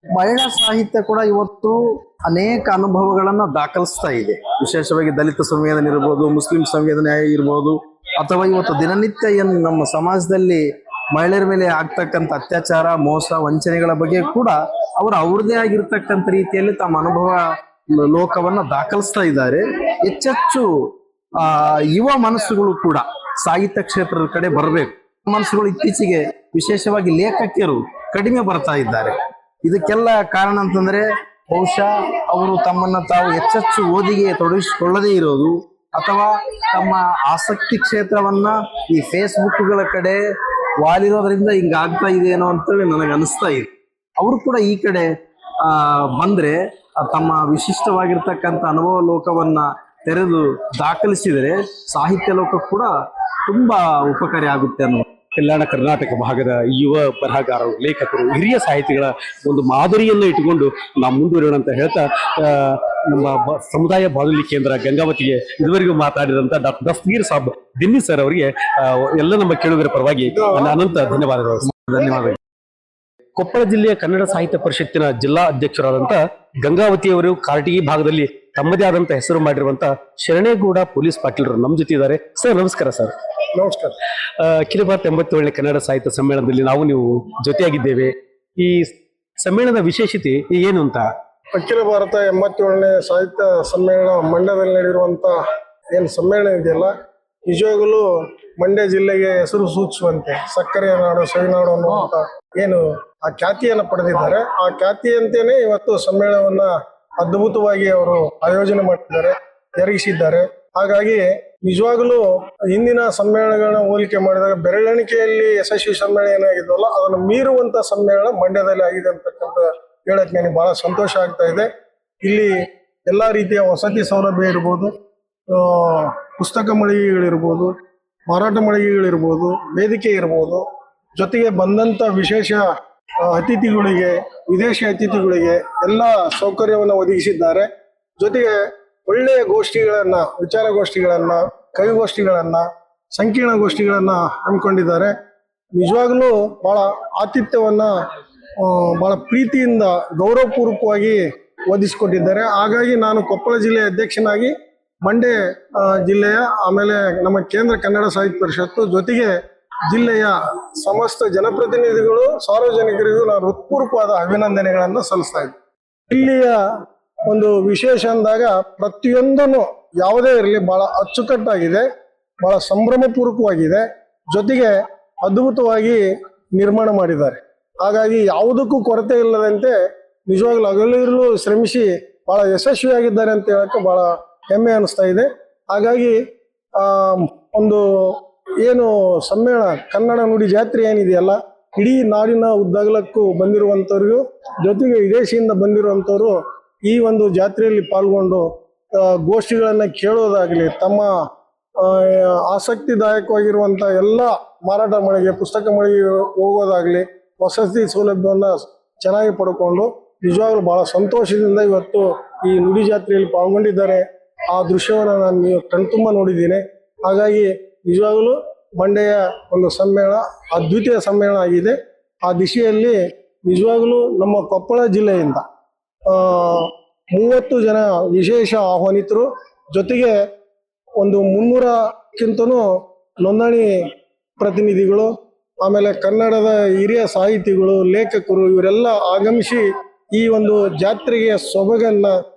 ಮಹಿಳಾ ಸಾಹಿತ್ಯ ಕೂಡ ಇವತ್ತು ಅನೇಕ ಅನುಭವಗಳನ್ನ ದಾಖಲಿಸ್ತಾ ಇದೆ. ವಿಶೇಷವಾಗಿ ದಲಿತ ಸಂವೇದನೆ ಇರ್ಬೋದು, ಮುಸ್ಲಿಂ ಸಂವೇದನೆ ಇರ್ಬೋದು, ಅಥವಾ ಇವತ್ತು ದಿನನಿತ್ಯ ಏನು ನಮ್ಮ ಸಮಾಜದಲ್ಲಿ ಮಹಿಳೆಯರ ಮೇಲೆ ಆಗ್ತಕ್ಕಂಥ ಅತ್ಯಾಚಾರ, ಮೋಸ, ವಂಚನೆಗಳ ಬಗ್ಗೆ ಕೂಡ ಅವರು ಅವ್ರದೇ ಆಗಿರ್ತಕ್ಕಂಥ ರೀತಿಯಲ್ಲಿ ತಮ್ಮ ಅನುಭವ ಲೋಕವನ್ನ ದಾಖಲಿಸ್ತಾ ಇದ್ದಾರೆ. ಹೆಚ್ಚೆಚ್ಚು ಯುವ ಮನಸ್ಸುಗಳು ಕೂಡ ಸಾಹಿತ್ಯ ಕ್ಷೇತ್ರದ ಕಡೆ ಬರಬೇಕು. ಮನಸ್ಸುಗಳು ಇತ್ತೀಚೆಗೆ ವಿಶೇಷವಾಗಿ ಲೇಖಕಿಯರು ಕಡಿಮೆ ಬರ್ತಾ ಇದ್ದಾರೆ. ಇದಕ್ಕೆಲ್ಲ ಕಾರಣ ಅಂತಂದ್ರೆ ಬಹುಶಃ ಅವರು ತಮ್ಮನ್ನ ತಾವು ಹೆಚ್ಚೆಚ್ಚು ಓದಿಗೆ ತೊಡಗಿಸಿಕೊಳ್ಳದೇ ಇರೋದು, ಅಥವಾ ತಮ್ಮ ಆಸಕ್ತಿ ಕ್ಷೇತ್ರವನ್ನ ಈ ಫೇಸ್ಬುಕ್ಗಳ ಕಡೆ ವಾಲಿರೋದ್ರಿಂದ ಹಿಂಗಾಗ್ತಾ ಇದೆಯೇನೋ ಅಂತೇಳಿ ನನಗೆ ಅನಿಸ್ತಾ ಇದೆ. ಅವರು ಕೂಡ ಈ ಕಡೆ ಬಂದ್ರೆ ತಮ್ಮ ವಿಶಿಷ್ಟವಾಗಿರ್ತಕ್ಕಂಥ ಅನುಭವ ಲೋಕವನ್ನ ತೆರೆದು ದಾಖಲಿಸಿದರೆ ಸಾಹಿತ್ಯ ಲೋಕ ಕೂಡ ತುಂಬಾ ಉಪಕಾರಿ ಆಗುತ್ತೆ ಅನ್ನೋ ಕಲ್ಯಾಣ ಕರ್ನಾಟಕ ಭಾಗದ ಯುವ ಬರಹಗಾರರು, ಲೇಖಕರು, ಹಿರಿಯ ಸಾಹಿತಿಗಳ ಒಂದು ಮಾದರಿಯನ್ನು ಇಟ್ಟುಕೊಂಡು ನಾವು ಮುಂದುವರಿಯೋಣ ಅಂತ ಹೇಳ್ತಾ ನಮ್ಮ ಸಮುದಾಯ ಬಾನುಲಿ ಕೇಂದ್ರ ಗಂಗಾವತಿಗೆ ಇದುವರೆಗೂ ಮಾತಾಡಿದಂತ ಡಾಕ್ಟರ್ ದಸ್ತಗೀರ್ ಸಾಬ್ ದಿನ್ನಿ ಸರ್ ಅವರಿಗೆ ಎಲ್ಲ ನಮ್ಮ ಕೇಳುಗರ ಪರವಾಗಿ ಅನಂತ ಧನ್ಯವಾದಗಳು. ಧನ್ಯವಾದಗಳು. ಕೊಪ್ಪಳ ಜಿಲ್ಲೆಯ ಕನ್ನಡ ಸಾಹಿತ್ಯ ಪರಿಷತ್ತಿನ ಜಿಲ್ಲಾ ಅಧ್ಯಕ್ಷರಾದಂತ ಗಂಗಾವತಿಯವರು ಕಾರಟಗಿ ಭಾಗದಲ್ಲಿ ತಮ್ಮದೇ ಆದಂತ ಹೆಸರು ಮಾಡಿರುವಂತ ಶರಣೇಗೌಡ ಪೊಲೀಸ್ ಪಾಟೀಲರು ನಮ್ಮ ಜೊತೆ ಇದ್ದಾರೆ. ಸರ್ ನಮಸ್ಕಾರ. ಸರ್ ನಮಸ್ಕಾರ. ಅಖಿಲ ಭಾರತ 87ನೇ ಕನ್ನಡ ಸಾಹಿತ್ಯ ಸಮ್ಮೇಳನದಲ್ಲಿ ನಾವು ನೀವು ಜೊತೆಯಾಗಿದ್ದೇವೆ. ಈ ಸಮ್ಮೇಳನದ ವಿಶೇಷತೆ ಏನು ಅಂತ? ಅಖಿಲ ಭಾರತ 87ನೇ ಸಾಹಿತ್ಯ ಸಮ್ಮೇಳನ ಮಂಡ್ಯದಲ್ಲಿ ನಡೆದಿರುವಂತ ಏನು ಸಮ್ಮೇಳನ ಇದೆಯಲ್ಲ, ನಿಜವಾಗಲೂ ಮಂಡ್ಯ ಜಿಲ್ಲೆಗೆ ಹೆಸರು ಸೂಚಿಸುವಂತೆ ಸಕ್ಕರೆಯ ನಾಡು, ಸವಿನಾಡು ಅನ್ನುವಂತ ಏನು ಆ ಖ್ಯಾತಿಯನ್ನು ಪಡೆದಿದ್ದಾರೆ. ಆ ಖ್ಯಾತಿಯಂತೆಯೇ ಇವತ್ತು ಸಮ್ಮೇಳನವನ್ನ ಅದ್ಭುತವಾಗಿ ಅವರು ಆಯೋಜನೆ ಮಾಡಿದ್ದಾರೆ, ಜರುಗಿಸಿದ್ದಾರೆ. ಹಾಗಾಗಿ ನಿಜವಾಗಲೂ ಹಿಂದಿನ ಸಮ್ಮೇಳನಗಳನ್ನ ಹೋಲಿಕೆ ಮಾಡಿದಾಗ ಬೆರಳೆಣಿಕೆಯಲ್ಲಿ ಯಶಸ್ವಿ ಸಮ್ಮೇಳನ ಏನಾಗಿದ್ವಲ್ಲ ಅದನ್ನು ಮೀರುವಂತ ಸಮ್ಮೇಳನ ಮಂಡ್ಯದಲ್ಲಿ ಆಗಿದೆ ಅಂತಕ್ಕಂಥ ಹೇಳಕ್ ನನಗೆ ಬಹಳ ಸಂತೋಷ ಆಗ್ತಾ ಇದೆ. ಇಲ್ಲಿ ಎಲ್ಲಾ ರೀತಿಯ ವಸತಿ ಸೌಲಭ್ಯ ಇರ್ಬೋದು, ಪುಸ್ತಕ ಮಳಿಗೆಗಳಿರ್ಬೋದು, ಮಾರಾಟ ಮಳಿಗೆಗಳಿರ್ಬೋದು, ವೇದಿಕೆ ಇರ್ಬೋದು, ಜೊತೆಗೆ ಬಂದಂತ ವಿಶೇಷ ಅತಿಥಿಗಳಿಗೆ, ವಿದೇಶಿ ಅತಿಥಿಗಳಿಗೆ ಎಲ್ಲ ಸೌಕರ್ಯವನ್ನು ಒದಗಿಸಿದ್ದಾರೆ. ಜೊತೆಗೆ ಒಳ್ಳೆಯ ಗೋಷ್ಠಿಗಳನ್ನ, ವಿಚಾರಗೋಷ್ಠಿಗಳನ್ನ, ಕವಿಗೋಷ್ಠಿಗಳನ್ನ, ಸಂಕೀರ್ಣ ಗೋಷ್ಠಿಗಳನ್ನ ಹಮ್ಮಿಕೊಂಡಿದ್ದಾರೆ. ನಿಜವಾಗ್ಲೂ ಬಹಳ ಆತಿಥ್ಯವನ್ನ ಬಹಳ ಪ್ರೀತಿಯಿಂದ ಗೌರವಪೂರ್ವಕವಾಗಿ ಒದಗಿಸಿಕೊಟ್ಟಿದ್ದಾರೆ. ಹಾಗಾಗಿ ನಾನು ಕೊಪ್ಪಳ ಜಿಲ್ಲೆಯ ಅಧ್ಯಕ್ಷನಾಗಿ ಮಂಡ್ಯ ಜಿಲ್ಲೆಯ, ಆಮೇಲೆ ನಮ್ಮ ಕೇಂದ್ರ ಕನ್ನಡ ಸಾಹಿತ್ಯ ಪರಿಷತ್ತು, ಜೊತೆಗೆ ಜಿಲ್ಲೆಯ ಸಮಸ್ತ ಜನಪ್ರತಿನಿಧಿಗಳು, ಸಾರ್ವಜನಿಕರಿಗೂ ನಾನು ಹೃತ್ಪೂರ್ವಕವಾದ ಅಭಿನಂದನೆಗಳನ್ನು ಸಲ್ಲಿಸ್ತಾ ಇದ್ದೀನಿ. ಇಲ್ಲಿಯ ಒಂದು ವಿಶೇಷ ಅಂದಾಗ ಪ್ರತಿಯೊಂದನ್ನು ಯಾವುದೇ ಇರಲಿ ಬಹಳ ಅಚ್ಚುಕಟ್ಟಾಗಿದೆ, ಬಹಳ ಸಂಭ್ರಮಪೂರ್ವಕವಾಗಿದೆ, ಜೊತೆಗೆ ಅದ್ಭುತವಾಗಿ ನಿರ್ಮಾಣ ಮಾಡಿದ್ದಾರೆ. ಹಾಗಾಗಿ ಯಾವುದಕ್ಕೂ ಕೊರತೆ ಇಲ್ಲದಂತೆ ನಿಜವಾಗ್ಲೂ ಹಗಲಿರುಳು ಶ್ರಮಿಸಿ ಬಹಳ ಯಶಸ್ವಿಯಾಗಿದ್ದಾರೆ ಅಂತ ಹೇಳಕ್ಕೆ ಬಹಳ ಹೆಮ್ಮೆ ಅನಿಸ್ತಾ ಇದೆ. ಹಾಗಾಗಿ ಒಂದು ಏನು ಸಮ್ಮೇಳನ ಕನ್ನಡ ನುಡಿ ಜಾತ್ರೆ ಏನಿದೆಯಲ್ಲ, ಇಡೀ ನಾಡಿನ ಉದ್ದಗಲಕ್ಕೂ ಬಂದಿರುವಂಥವ್ರಿಗೂ, ಜೊತೆಗೆ ವಿದೇಶಿಯಿಂದ ಬಂದಿರುವಂಥವ್ರು ಈ ಒಂದು ಜಾತ್ರೆಯಲ್ಲಿ ಪಾಲ್ಗೊಂಡು ಗೋಷ್ಠಿಗಳನ್ನ ಕೇಳೋದಾಗ್ಲಿ, ತಮ್ಮ ಆಸಕ್ತಿದಾಯಕವಾಗಿರುವಂತ ಎಲ್ಲ ಮಾರಾಟ ಮಳಿಗೆ, ಪುಸ್ತಕ ಮಳಿಗೆ ಹೋಗೋದಾಗ್ಲಿ, ವಸತಿ ಸೌಲಭ್ಯವನ್ನ ಚೆನ್ನಾಗಿ ಪಡ್ಕೊಂಡು ನಿಜವಾಗ್ಲೂ ಬಹಳ ಸಂತೋಷದಿಂದ ಇವತ್ತು ಈ ನುಡಿ ಜಾತ್ರೆಯಲ್ಲಿ ಪಾಲ್ಗೊಂಡಿದ್ದಾರೆ. ಆ ದೃಶ್ಯವನ್ನು ನಾನು ಕಣ್ತುಂಬ ನೋಡಿದ್ದೀನಿ. ಹಾಗಾಗಿ ನಿಜವಾಗಲೂ ಮಂಡ್ಯ ಒಂದು ಸಮ್ಮೇಳನ ಅದ್ವಿತೀಯ ಸಮ್ಮೇಳನ ಆಗಿದೆ. ಆ ದಿಶೆಯಲ್ಲಿ ನಿಜವಾಗಲೂ ನಮ್ಮ ಕೊಪ್ಪಳ ಜಿಲ್ಲೆಯಿಂದ 30 ಜನ ವಿಶೇಷ ಆಹ್ವಾನಿತರು, ಜೊತೆಗೆ ಒಂದು 300ಕ್ಕಿಂತನೂ ನೋಂದಣಿ ಪ್ರತಿನಿಧಿಗಳು, ಆಮೇಲೆ ಕನ್ನಡದ ಹಿರಿಯ ಸಾಹಿತಿಗಳು, ಲೇಖಕರು ಇವರೆಲ್ಲ ಆಗಮಿಸಿ ಈ ಒಂದು ಜಾತ್ರೆಗೆ ಸೊಬಗನ್ನ,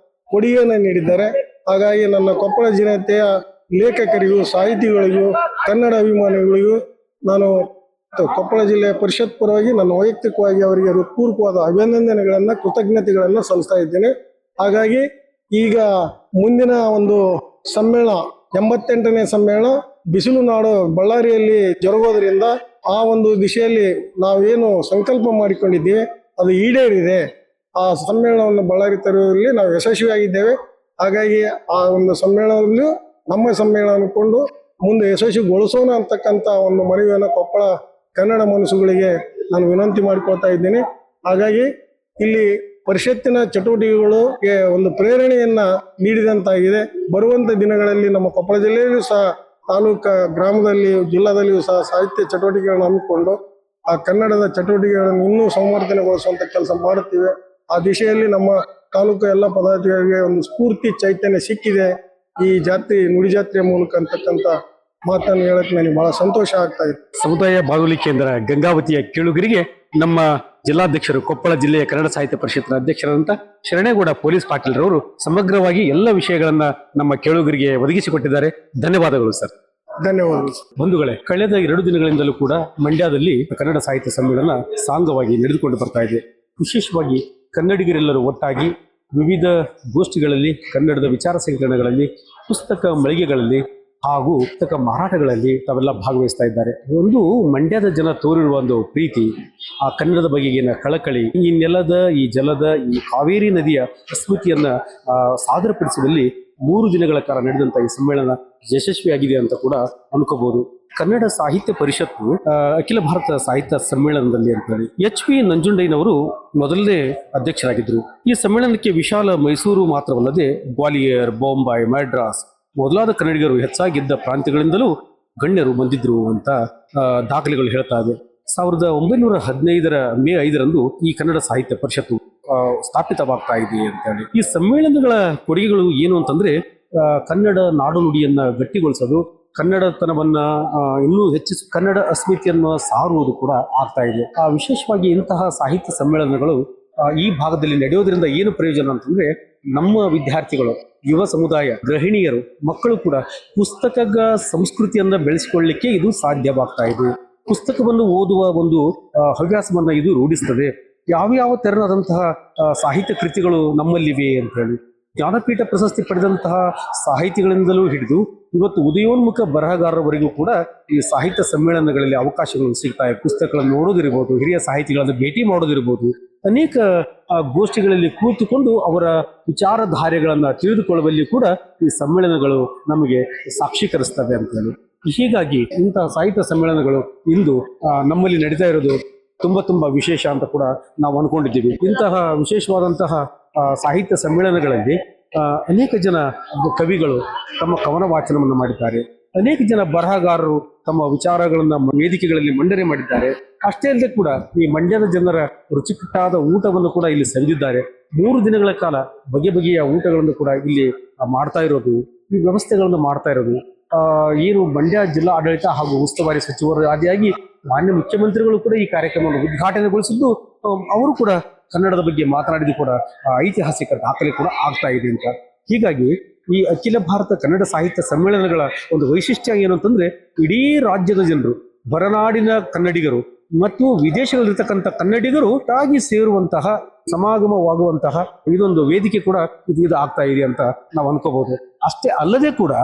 ಕೊಡುಗೆಯನ್ನು ನೀಡಿದ್ದಾರೆ. ಹಾಗಾಗಿ ನನ್ನ ಕೊಪ್ಪಳ ಜನತೆಯ ಲೇಖಕರಿಗೂ, ಸಾಹಿತಿಗಳಿಗೂ, ಕನ್ನಡ ಅಭಿಮಾನಿಗಳಿಗೂ ನಾನು ಕೊಪ್ಪಳ ಜಿಲ್ಲೆಯ ಪರಿಷತ್ ಪರವಾಗಿ ನನ್ನ ವೈಯಕ್ತಿಕವಾಗಿ ಅವರಿಗೆ ಹೃತ್ಪೂರ್ವಕವಾದ ಅಭಿನಂದನೆಗಳನ್ನ, ಕೃತಜ್ಞತೆಗಳನ್ನ ಸಲ್ಲಿಸ್ತಾ ಇದ್ದೇನೆ. ಹಾಗಾಗಿ ಈಗ ಮುಂದಿನ ಒಂದು ಸಮ್ಮೇಳನ 88ನೇ ಸಮ್ಮೇಳನ ಬಿಸಿಲು ನಾಡು ಬಳ್ಳಾರಿಯಲ್ಲಿ ಜರುಗೋದ್ರಿಂದ ಆ ಒಂದು ದಿಶೆಯಲ್ಲಿ ನಾವೇನು ಸಂಕಲ್ಪ ಮಾಡಿಕೊಂಡಿದ್ದೀವಿ ಅದು ಈಡೇರಿದೆ. ಆ ಸಮ್ಮೇಳನವನ್ನು ಬಳ್ಳಾರಿ ತರುವಲ್ಲಿ ನಾವು ಯಶಸ್ವಿಯಾಗಿದ್ದೇವೆ. ಹಾಗಾಗಿ ಆ ಒಂದು ಸಮ್ಮೇಳನದಲ್ಲೂ ನಮ್ಮ ಸಮ್ಮೇಳನ ಅನ್ಕೊಂಡು ಮುಂದೆ ಯಶಸ್ವಿಗೊಳಿಸೋಣ ಅಂತಕ್ಕಂಥ ಒಂದು ಮನವಿಯನ್ನು ಕೊಪ್ಪಳ ಕನ್ನಡ ಮನಸ್ಸುಗಳಿಗೆ ನಾನು ವಿನಂತಿ ಮಾಡಿಕೊಳ್ತಾ ಇದ್ದೀನಿ. ಹಾಗಾಗಿ ಇಲ್ಲಿ ಪರಿಷತ್ತಿನ ಚಟುವಟಿಕೆಗಳಿಗೆ ಒಂದು ಪ್ರೇರಣೆಯನ್ನ ನೀಡಿದಂತಾಗಿದೆ. ಬರುವಂತ ದಿನಗಳಲ್ಲಿ ನಮ್ಮ ಕೊಪ್ಪಳ ಜಿಲ್ಲೆಯಲ್ಲೂ ಸಹ, ತಾಲೂಕಾ, ಗ್ರಾಮದಲ್ಲಿ, ಜಿಲ್ಲಾದಲ್ಲಿಯೂ ಸಹ ಸಾಹಿತ್ಯ ಚಟುವಟಿಕೆಗಳನ್ನು ಹಮ್ಮಿಕೊಂಡು ಆ ಕನ್ನಡದ ಚಟುವಟಿಕೆಗಳನ್ನು ಇನ್ನೂ ಸಂವರ್ಧನೆಗೊಳಿಸುವಂತ ಕೆಲಸ ಮಾಡುತ್ತೀವಿ. ಆ ದಿಶೆಯಲ್ಲಿ ನಮ್ಮ ತಾಲೂಕು ಎಲ್ಲ ಪದಾಧಿಕಾರಿಗಳಿಗೆ ಒಂದು ಸ್ಫೂರ್ತಿ ಚೈತನ್ಯ ಸಿಕ್ಕಿದೆ ಈ ಜಾತ್ರೆ, ನುಡಿ ಜಾತ್ರೆಯ ಮೂಲಕ ಅಂತಕ್ಕಂಥ ಮಾತನ್ನು ಹೇಳಕ್ ನನಗೆ ಬಹಳ ಸಂತೋಷ ಆಗ್ತಾ ಇದೆ. ಸಮುದಾಯ ಬಾನುಲಿ ಕೇಂದ್ರ ಗಂಗಾವತಿಯ ಕೇಳುಗರಿಗೆ ನಮ್ಮ ಜಿಲ್ಲಾಧ್ಯಕ್ಷರು, ಕೊಪ್ಪಳ ಜಿಲ್ಲೆಯ ಕನ್ನಡ ಸಾಹಿತ್ಯ ಪರಿಷತ್ನ ಅಧ್ಯಕ್ಷರಾದಂತ ಶರಣೇಗೌಡ ಪೊಲೀಸ್ ಪಾಟೀಲ್ರವರು ಸಮಗ್ರವಾಗಿ ಎಲ್ಲ ವಿಷಯಗಳನ್ನ ನಮ್ಮ ಕೇಳುಗರಿಗೆ ಒದಗಿಸಿಕೊಟ್ಟಿದ್ದಾರೆ. ಧನ್ಯವಾದಗಳು ಸರ್. ಧನ್ಯವಾದಗಳು ಬಂಧುಗಳೇ, ಕಳೆದ 2 ದಿನಗಳಿಂದಲೂ ಕೂಡ ಮಂಡ್ಯದಲ್ಲಿ ಕನ್ನಡ ಸಾಹಿತ್ಯ ಸಮ್ಮೇಳನ ಸಾಂಗವಾಗಿ ನಡೆದುಕೊಂಡು ಬರ್ತಾ ಇದೆ. ವಿಶೇಷವಾಗಿ ಕನ್ನಡಿಗರೆಲ್ಲರೂ ಒಟ್ಟಾಗಿ ವಿವಿಧ ಗೋಷ್ಠಿಗಳಲ್ಲಿ, ಕನ್ನಡದ ವಿಚಾರ ಸಂಕಿರಣಗಳಲ್ಲಿ, ಪುಸ್ತಕ ಮಳಿಗೆಗಳಲ್ಲಿ ಹಾಗೂ ಪುಸ್ತಕ ಮಾರಾಟಗಳಲ್ಲಿ ತಾವೆಲ್ಲ ಭಾಗವಹಿಸ್ತಾ ಇದ್ದಾರೆ. ಒಂದು ಮಂಡ್ಯದ ಜನ ತೋರಿರುವ ಒಂದು ಪ್ರೀತಿ, ಆ ಕನ್ನಡದ ಬಗೆಗಿನ ಕಳಕಳಿ, ಈ ನೆಲದ, ಈ ಜಲದ, ಈ ಕಾವೇರಿ ನದಿಯ ಸ್ಮೃತಿಯನ್ನ ಸಾದರಪಡಿಸುವಲ್ಲಿ 3 ದಿನಗಳ ಕಾಲ ನಡೆದಂತ ಈ ಸಮ್ಮೇಳನ ಯಶಸ್ವಿಯಾಗಿದೆ ಅಂತ ಕೂಡ ಅನ್ಕೋಬಹುದು. ಕನ್ನಡ ಸಾಹಿತ್ಯ ಪರಿಷತ್ತು ಅಖಿಲ ಭಾರತ ಸಾಹಿತ್ಯ ಸಮ್ಮೇಳನದಲ್ಲಿ ಅಂತೇಳಿ HP ನಂಜುಂಡಯ್ಯನವರು ಮೊದಲನೇ ಅಧ್ಯಕ್ಷರಾಗಿದ್ದರು. ಈ ಸಮ್ಮೇಳನಕ್ಕೆ ವಿಶಾಲ ಮೈಸೂರು ಮಾತ್ರವಲ್ಲದೆ ಗ್ವಾಲಿಯರ್, ಬೊಂಬಾಯಿ, ಮಡ್ರಾಸ್ ಮೊದಲಾದ ಕನ್ನಡಿಗರು ಹೆಚ್ಚಾಗಿದ್ದ ಪ್ರಾಂತ್ಯಗಳಿಂದಲೂ ಗಣ್ಯರು ಬಂದಿದ್ರು ಅಂತ ದಾಖಲೆಗಳು ಹೇಳ್ತಾ ಇವೆ. 1915 ಮೇ 5ರಂದು ಈ ಕನ್ನಡ ಸಾಹಿತ್ಯ ಪರಿಷತ್ತು ಸ್ಥಾಪಿತವಾಗ್ತಾ ಇದೆ ಅಂತ ಹೇಳಿ. ಈ ಸಮ್ಮೇಳನಗಳ ಕೊಡುಗೆಗಳು ಏನು ಅಂತಂದ್ರೆ ಕನ್ನಡ ನಾಡು ನುಡಿಯನ್ನ ಗಟ್ಟಿಗೊಳಿಸೋದು, ಕನ್ನಡತನವನ್ನ ಇನ್ನೂ ಹೆಚ್ಚಿಸಿ ಕನ್ನಡ ಅಸ್ಮಿತೆಯನ್ನು ಸಾರುವುದು ಕೂಡ ಆಗ್ತಾ ಇದೆ. ವಿಶೇಷವಾಗಿ ಇಂತಹ ಸಾಹಿತ್ಯ ಸಮ್ಮೇಳನಗಳು ಈ ಭಾಗದಲ್ಲಿ ನಡೆಯೋದ್ರಿಂದ ಏನು ಪ್ರಯೋಜನ ಅಂತಂದ್ರೆ ನಮ್ಮ ವಿದ್ಯಾರ್ಥಿಗಳು, ಯುವ ಸಮುದಾಯ, ಗೃಹಿಣಿಯರು, ಮಕ್ಕಳು ಕೂಡ ಪುಸ್ತಕದ ಸಂಸ್ಕೃತಿಯನ್ನ ಬೆಳೆಸಿಕೊಳ್ಳಲಿಕ್ಕೆ ಇದು ಸಾಧ್ಯವಾಗ್ತಾ ಇದೆ. ಪುಸ್ತಕವನ್ನು ಓದುವ ಒಂದು ಹವ್ಯಾಸವನ್ನ ಇದು ರೂಢಿಸ್ತದೆ. ಯಾವ ತೆರನಾದಂತಹ ಸಾಹಿತ್ಯ ಕೃತಿಗಳು ನಮ್ಮಲ್ಲಿವೆ ಅಂತ ಹೇಳಿ ಜ್ಞಾನಪೀಠ ಪ್ರಶಸ್ತಿ ಪಡೆದಂತಹ ಸಾಹಿತಿಗಳಿಂದಲೂ ಹಿಡಿದು ಇವತ್ತು ಉದಯೋನ್ಮುಖ ಬರಹಗಾರರವರೆಗೂ ಕೂಡ ಈ ಸಾಹಿತ್ಯ ಸಮ್ಮೇಳನಗಳಲ್ಲಿ ಅವಕಾಶಗಳು ಸಿಗ್ತಾ ಇದೆ. ಪುಸ್ತಕಗಳನ್ನು ನೋಡೋದಿರ್ಬೋದು, ಹಿರಿಯ ಸಾಹಿತಿಗಳನ್ನು ಭೇಟಿ ಮಾಡೋದಿರ್ಬೋದು, ಅನೇಕ ಗೋಷ್ಠಿಗಳಲ್ಲಿ ಕೂತುಕೊಂಡು ಅವರ ವಿಚಾರಧಾರೆಗಳನ್ನ ತಿಳಿದುಕೊಳ್ಳುವಲ್ಲಿ ಕೂಡ ಈ ಸಮ್ಮೇಳನಗಳು ನಮಗೆ ಸಾಕ್ಷೀಕರಿಸ್ತವೆ ಅಂತ ಹೇಳಿ. ಹೀಗಾಗಿ ಇಂತಹ ಸಾಹಿತ್ಯ ಸಮ್ಮೇಳನಗಳು ಇಂದು ನಮ್ಮಲ್ಲಿ ನಡೀತಾ ಇರೋದು ತುಂಬಾ ವಿಶೇಷ ಅಂತ ಕೂಡ ನಾವು ಅನ್ಕೊಂಡಿದ್ದೀವಿ. ಇಂತಹ ವಿಶೇಷವಾದಂತಹ ಸಾಹಿತ್ಯ ಸಮ್ಮೇಳನಗಳಲ್ಲಿ ಅನೇಕ ಜನ ಕವಿಗಳು ತಮ್ಮ ಕವನ ವಾಚನವನ್ನು ಮಾಡಿದ್ದಾರೆ. ಅನೇಕ ಜನ ಬರಹಗಾರರು ತಮ್ಮ ವಿಚಾರಗಳನ್ನ ವೇದಿಕೆಗಳಲ್ಲಿ ಮಂಡನೆ ಮಾಡಿದ್ದಾರೆ. ಅಷ್ಟೇ ಅಲ್ಲದೆ ಕೂಡ ಈ ಮಂಡ್ಯದ ಜನರ ರುಚಿಕಟ್ಟಾದ ಊಟವನ್ನು ಕೂಡ ಇಲ್ಲಿ ಸವಿದಿದ್ದಾರೆ. 3 ದಿನಗಳ ಕಾಲ ಬಗೆಯ ಊಟಗಳನ್ನು ಕೂಡ ಇಲ್ಲಿ ಮಾಡ್ತಾ ಇರೋದು, ಈ ವ್ಯವಸ್ಥೆಗಳನ್ನು ಮಾಡ್ತಾ ಇರೋದು ಏನು ಮಂಡ್ಯ ಜಿಲ್ಲಾ ಆಡಳಿತ ಹಾಗೂ ಉಸ್ತುವಾರಿ ಸಚಿವರು ಆದಿಯಾಗಿ ಮಾನ್ಯ ಮುಖ್ಯಮಂತ್ರಿಗಳು ಕೂಡ ಈ ಕಾರ್ಯಕ್ರಮವನ್ನು ಉದ್ಘಾಟನೆಗೊಳಿಸಿದ್ದು, ಅವರು ಕೂಡ ಕನ್ನಡದ ಬಗ್ಗೆ ಮಾತನಾಡಿದ್ದು ಕೂಡ ಐತಿಹಾಸಿಕ ದಾಖಲೆ ಕೂಡ ಆಗ್ತಾ ಇದೆ ಅಂತ. ಹೀಗಾಗಿ ಈ ಅಖಿಲ ಭಾರತ ಕನ್ನಡ ಸಾಹಿತ್ಯ ಸಮ್ಮೇಳನಗಳ ಒಂದು ವೈಶಿಷ್ಟ್ಯ ಏನು ಅಂತಂದ್ರೆ ಇಡೀ ರಾಜ್ಯದ ಜನರು, ಹೊರನಾಡಿನ ಕನ್ನಡಿಗರು ಮತ್ತು ವಿದೇಶಗಳಲ್ಲಿರ್ತಕ್ಕಂಥ ಕನ್ನಡಿಗರು ಒಟ್ಟಾಗಿ ಸೇರುವಂತಹ, ಸಮಾಗಮವಾಗುವಂತಹ ಇದೊಂದು ವೇದಿಕೆ ಕೂಡ ಇದು ಆಗ್ತಾ ಇದೆ ಅಂತ ನಾವು ಅನ್ಕೋಬಹುದು. ಅಷ್ಟೇ ಅಲ್ಲದೆ ಕೂಡ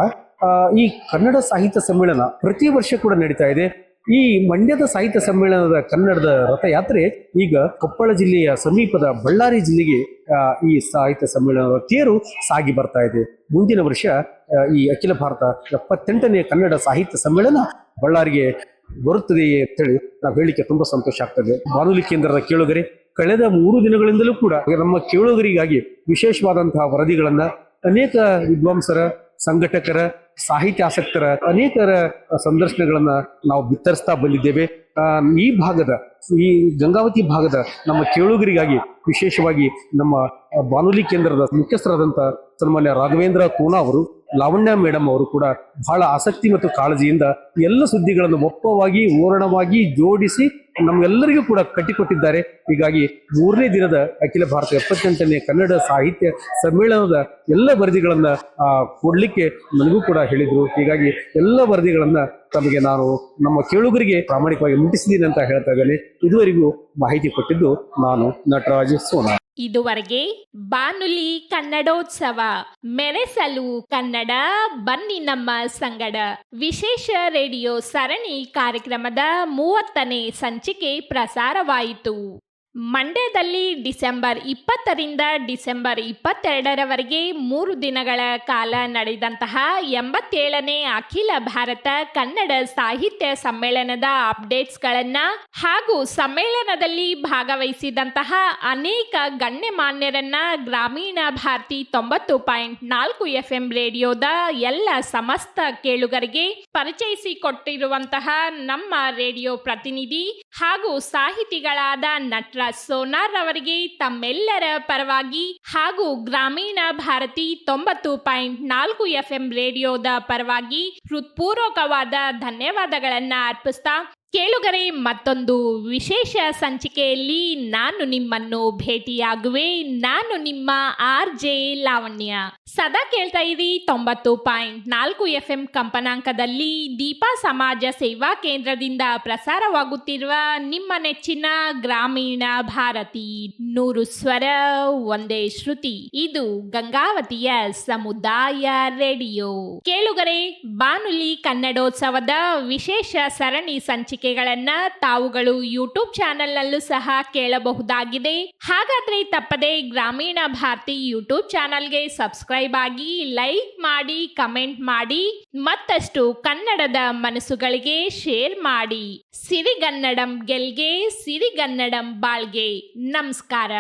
ಈ ಕನ್ನಡ ಸಾಹಿತ್ಯ ಸಮ್ಮೇಳನ ಪ್ರತಿ ವರ್ಷ ಕೂಡ ನಡೀತಾ ಇದೆ. ಈ ಮಂಡ್ಯದ ಸಾಹಿತ್ಯ ಸಮ್ಮೇಳನದ ಕನ್ನಡದ ರಥಯಾತ್ರೆ ಈಗ ಕೊಪ್ಪಳ ಜಿಲ್ಲೆಯ ಸಮೀಪದ ಬಳ್ಳಾರಿ ಜಿಲ್ಲೆಗೆ ಈ ಸಾಹಿತ್ಯ ಸಮ್ಮೇಳನದ ತೇರು ಸಾಗಿ ಬರ್ತಾ ಇದೆ. ಮುಂದಿನ ವರ್ಷ ಈ ಅಖಿಲ ಭಾರತ 78ನೇ ಕನ್ನಡ ಸಾಹಿತ್ಯ ಸಮ್ಮೇಳನ ಬಳ್ಳಾರಿಗೆ ಬರುತ್ತದೆಯೇ ಅಂತೇಳಿ ನಾವು ಹೇಳಿಕೆ ತುಂಬಾ ಸಂತೋಷ ಆಗ್ತದೆ. ಬಾನುಲಿ ಕೇಂದ್ರದ ಕೇಳುಗರೆ, ಕಳೆದ 3 ದಿನಗಳಿಂದಲೂ ಕೂಡ ನಮ್ಮ ಕೇಳುಗರಿಗಾಗಿ ವಿಶೇಷವಾದಂತಹ ವರದಿಗಳನ್ನ ಅನೇಕ ವಿದ್ವಾಂಸರ, ಸಂಘಟಕರ, ಸಾಹಿತ್ಯಾಸಕ್ತರ ಅನೇಕರ ಸಂದರ್ಶನಗಳನ್ನ ನಾವು ಬಿತ್ತರಿಸ್ತಾ ಬಂದಿದ್ದೇವೆ. ಈ ಭಾಗದ, ಈ ಗಂಗಾವತಿ ಭಾಗದ ನಮ್ಮ ಕೇಳುಗರಿಗಾಗಿ ವಿಶೇಷವಾಗಿ ನಮ್ಮ ಬಾನುಲಿ ಕೇಂದ್ರದ ಮುಖ್ಯಸ್ಥರಾದಂಥ ಸನ್ಮಾನ್ಯ ರಾಘವೇಂದ್ರ ಕೋನ ಅವರು, ಲಾವಣ್ಯ ಮೇಡಮ್ ಅವರು ಕೂಡ ಬಹಳ ಆಸಕ್ತಿ ಮತ್ತು ಕಾಳಜಿಯಿಂದ ಎಲ್ಲ ಸುದ್ದಿಗಳನ್ನು ಒಪ್ಪವಾಗಿ, ಓರಣವಾಗಿ ಜೋಡಿಸಿ ನಮ್ಗೆಲ್ಲರಿಗೂ ಕೂಡ ಕಟ್ಟಿಕೊಟ್ಟಿದ್ದಾರೆ. ಹೀಗಾಗಿ 3ನೇ ದಿನದ ಅಖಿಲ ಭಾರತ 78ನೇ ಕನ್ನಡ ಸಾಹಿತ್ಯ ಸಮ್ಮೇಳನದ ಎಲ್ಲ ವರದಿಗಳನ್ನ ಕೊಡ್ಲಿಕ್ಕೆ ನನಗೂ ಕೂಡ ಹೇಳಿದ್ರು. ಹೀಗಾಗಿ ಎಲ್ಲ ವರದಿಗಳನ್ನ ತಮಗೆ ನಾನು ನಮ್ಮ ಕೇಳುಗರಿಗೆ ಪ್ರಾಮಾಣಿಕವಾಗಿ ಮುಟ್ಟಿಸಿದ್ದೀನಿ ಅಂತ ಹೇಳ್ತಾ ಇದ್ದೇನೆ. ಇದುವರೆಗೂ ಮಾಹಿತಿ ಕೊಟ್ಟಿದ್ದು ನಾನು ನಟರಾಜ್ ಸೋನಾ. ಇದುವರೆಗೆ ಬಾನುಲಿ ಕನ್ನಡೋತ್ಸವ ಮೆರೆಸಲು ಕನ್ನಡ ಬನ್ನಿ ನಮ್ಮ ಸಂಗಡ ವಿಶೇಷ ರೇಡಿಯೋ ಸರಣಿ ಕಾರ್ಯಕ್ರಮದ 30ನೇ ಸಂಚಿಕೆ ಪ್ರಸಾರವಾಯಿತು. ಮಂಡ್ಯದಲ್ಲಿ ಡಿಸೆಂಬರ್ 20ರಿಂದ ಡಿಸೆಂಬರ್ 22ರವರೆಗೆ 3 ದಿನಗಳ ಕಾಲ ನಡೆದಂತಹ 87ನೇ ಅಖಿಲ ಭಾರತ ಕನ್ನಡ ಸಾಹಿತ್ಯ ಸಮ್ಮೇಳನದ ಅಪ್ಡೇಟ್ಸ್ಗಳನ್ನ ಹಾಗೂ ಸಮ್ಮೇಳನದಲ್ಲಿ ಭಾಗವಹಿಸಿದಂತಹ ಅನೇಕ ಗಣ್ಯಮಾನ್ಯರನ್ನ ಗ್ರಾಮೀಣ ಭಾರತಿ 90.4 FM ರೇಡಿಯೋದ ಎಲ್ಲ ಸಮಸ್ತ ಕೇಳುಗರಿಗೆ ಪರಿಚಯಿಸಿಕೊಟ್ಟಿರುವಂತಹ ನಮ್ಮ ರೇಡಿಯೋ ಪ್ರತಿನಿಧಿ ಹಾಗೂ ಸಾಹಿತಿಗಳಾದ ನಟರಾಜ್ ಸೋನಾರ್ ಅವರಿಗೆ ತಮ್ಮೆಲ್ಲರ ಪರವಾಗಿ ಹಾಗೂ ಗ್ರಾಮೀಣ ಭಾರತಿ 90.4 FM ರೇಡಿಯೋದ ಪರವಾಗಿ ಹೃತ್ಪೂರ್ವಕವಾದ ಧನ್ಯವಾದಗಳನ್ನ ಅರ್ಪಿಸ್ತಾ ಕೇಳುಗರೆ, ಮತ್ತೊಂದು ವಿಶೇಷ ಸಂಚಿಕೆಯಲ್ಲಿ ನಾನು ನಿಮ್ಮನ್ನು ಭೇಟಿಯಾಗುವೆ. ನಾನು ನಿಮ್ಮ RJ ಲಾವಣ್ಯ. ಸದಾ ಕೇಳ್ತಾ ಇರಿ 90.4 FM ಕಂಪನಾಂಕದಲ್ಲಿ ದೀಪಾ ಸಮಾಜ ಸೇವಾ ಕೇಂದ್ರದಿಂದ ಪ್ರಸಾರವಾಗುತ್ತಿರುವ ನಿಮ್ಮ ನೆಚ್ಚಿನ ಗ್ರಾಮೀಣ ಭಾರತಿ 100 ಸ್ವರ ಒಂದೇ ಶ್ರುತಿ. ಇದು ಗಂಗಾವತಿಯ ಸಮುದಾಯ ರೇಡಿಯೋ. ಕೇಳುಗರೆ, ಬಾನುಲಿ ಕನ್ನಡೋತ್ಸವದ ವಿಶೇಷ ಸರಣಿ ಸಂಚಿಕೆಗಳನ್ನ ತಾವುಗಳು ಯೂಟ್ಯೂಬ್ ಚಾನೆಲ್ನಲ್ಲೂ ಸಹ ಕೇಳಬಹುದಾಗಿದೆ. ಹಾಗಾದ್ರೆ ತಪ್ಪದೆ ಗ್ರಾಮೀಣ ಭಾರತಿ ಯೂಟ್ಯೂಬ್ ಚಾನೆಲ್ಗೆ ಸಬ್ಸ್ಕ್ರೈಬ್ ಆಗಿ, ಲೈಕ್ ಮಾಡಿ, ಕಮೆಂಟ್ ಮಾಡಿ, ಮತ್ತಷ್ಟು ಕನ್ನಡದ ಮನಸ್ಸುಗಳಿಗೆ ಶೇರ್ ಮಾಡಿ. ಸಿರಿಗನ್ನಡಂ ಗೆಲ್ಗೆ, ಸಿರಿಗನ್ನಡಂ ಬಾಳ್ಗೆ. ನಮಸ್ಕಾರ.